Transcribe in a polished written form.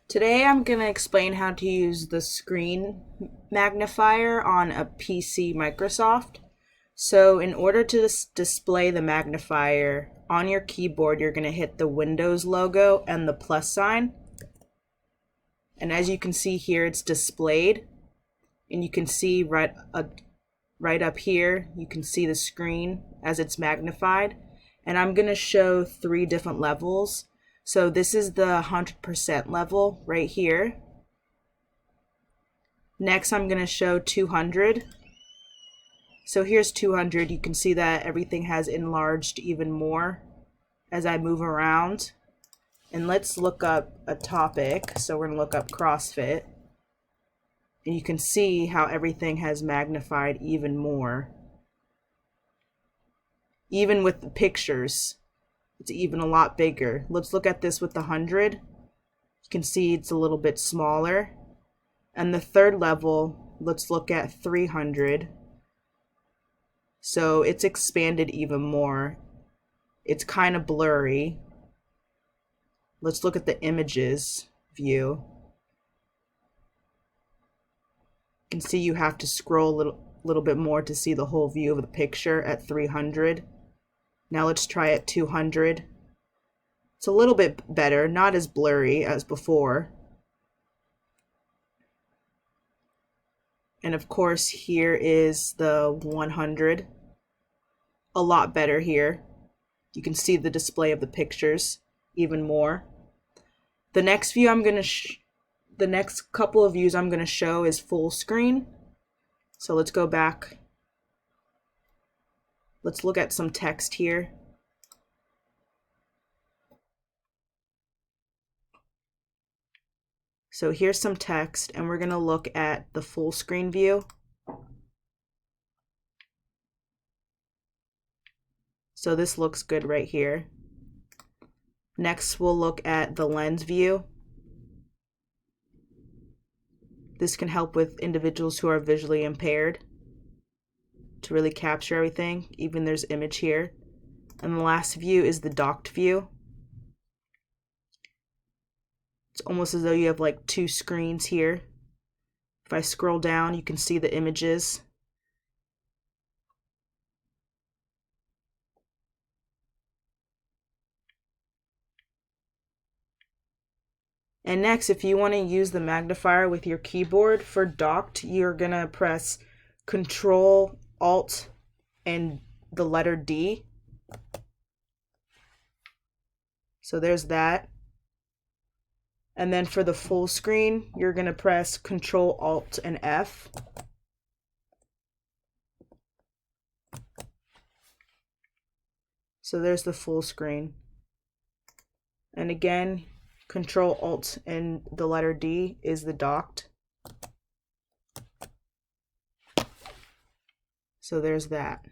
Today I'm going to explain how to use the screen magnifier on a PC Microsoft. So in order to display the magnifier on your keyboard, you're going to hit the Windows logo and the plus sign. And as you can see here, it's displayed. And you can see right up here, you can see the screen as it's magnified. And I'm going to show 3 different levels. So this is the 100% level right here. Next, I'm going to show 200. So here's 200. You can see that everything has enlarged even more as I move around. And let's look up a topic. So we're going to look up CrossFit. And you can see how everything has magnified even more. Even with the pictures, it's even a lot bigger. Let's look at this with the 100. You can see it's a little bit smaller. And the third level, let's look at 300. So it's expanded even more. It's kind of blurry. Let's look at the images view. You can see you have to scroll a little bit more to see the whole view of the picture at 300. Now let's try at 200. It's a little bit better, not as blurry as before. And of course, here is the 100. A lot better here. You can see the display of the pictures even more. The next view the next couple of views I'm going to show is full screen. So let's go back. Let's look at some text here. So here's some text, and we're going to look at the full screen view. So this looks good right here. Next, we'll look at the lens view. This can help with individuals who are visually impaired to really capture everything, even there's image here. And the last view is the docked view. It's almost as though you have like 2 screens here. If I scroll down, you can see the images. And next, if you want to use the magnifier with your keyboard for docked, you're going to press Control, Alt, and the letter D. So there's that. And then for the full screen, you're going to press Control, Alt, and F. So there's the full screen. And again, Control, Alt, and the letter D is the docked. So there's that.